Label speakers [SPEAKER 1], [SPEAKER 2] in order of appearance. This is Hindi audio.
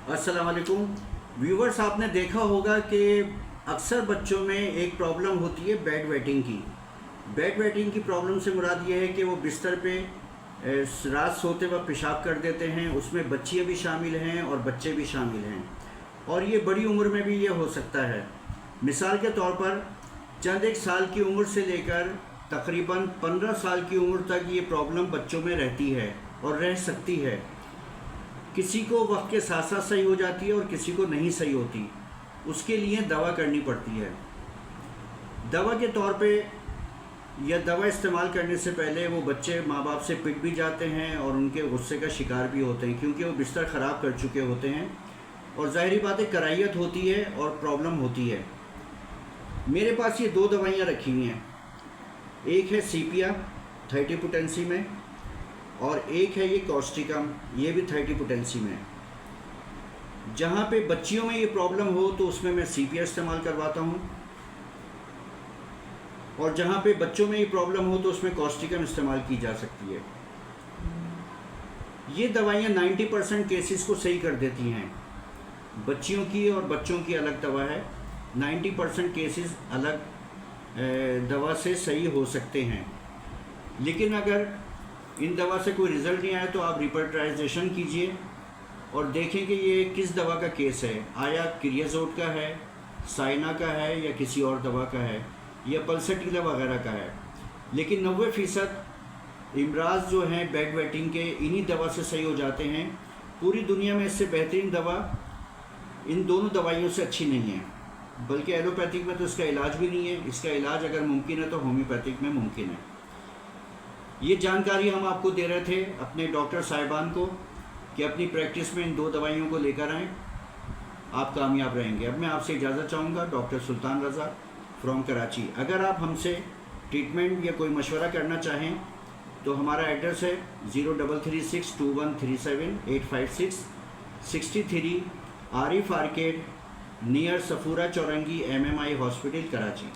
[SPEAKER 1] अस्सलाम वालेकुम व्यूवर्स। आपने देखा होगा कि अक्सर बच्चों में एक प्रॉब्लम होती है बेड वेटिंग की। बेड वेटिंग की प्रॉब्लम से मुराद ये है कि वो बिस्तर पे रात सोते वक्त पेशाब कर देते हैं। उसमें बच्चियाँ भी शामिल हैं और बच्चे भी शामिल हैं, और ये बड़ी उम्र में भी ये हो सकता है। मिसाल के तौर पर चंद एक साल की उम्र से लेकर तकरीबन 15 साल की उम्र तक ये प्रॉब्लम बच्चों में रहती है और रह सकती है। किसी को वक्त के साथ साथ सही हो जाती है और किसी को नहीं सही होती। उसके लिए दवा करनी पड़ती है। दवा के तौर पे या दवा इस्तेमाल करने से पहले वो बच्चे माँ बाप से पिट भी जाते हैं और उनके गुस्से का शिकार भी होते हैं, क्योंकि वो बिस्तर ख़राब कर चुके होते हैं और ज़ाहिरी बात है कराहियत होती है और प्रॉब्लम होती है। मेरे पास ये दो दवाइयाँ रखी हुई हैं। एक है सीपिया 30 पोटेंसी में, और एक है ये कॉस्टिकम, ये भी 30 पोटेंसी में। जहाँ पे बच्चियों में ये प्रॉब्लम हो तो उसमें मैं सीपिया इस्तेमाल करवाता हूँ, और जहाँ पे बच्चों में ये प्रॉब्लम हो तो उसमें कॉस्टिकम इस्तेमाल की जा सकती है। ये दवाइयाँ 90% केसेस को सही कर देती हैं। बच्चियों की और बच्चों की अलग दवा है। 90% केसेस अलग दवा से सही हो सकते हैं। लेकिन अगर इन दवा से कोई रिज़ल्ट नहीं आया तो आप रिपर्टाइजेशन कीजिए और देखें कि ये किस दवा का केस है। आया क्रियाजोट का है, साइना का है, या किसी और दवा का है, या पल्सटीला वगैरह का है। लेकिन 90% इमराज जो हैं बेड वेटिंग के इन्हीं दवा से सही हो जाते हैं। पूरी दुनिया में इससे बेहतरीन दवा इन दोनों दवाइयों से अच्छी नहीं है, बल्कि एलोपैथिक में तो इसका इलाज भी नहीं है। इसका इलाज अगर मुमकिन है तो होम्योपैथिक में मुमकिन है। ये जानकारी हम आपको दे रहे थे अपने डॉक्टर साहिबान को कि अपनी प्रैक्टिस में इन दो दवाइयों को लेकर आएँ, आप कामयाब रहेंगे। अब मैं आपसे इजाज़त चाहूँगा। Doctor Sultan Raza from Karachi. अगर आप हमसे ट्रीटमेंट या कोई मशवरा करना चाहें तो हमारा एड्रेस है 03362137 63 Arif arcade near Safoora Chowrangi MMI hospital Karachi.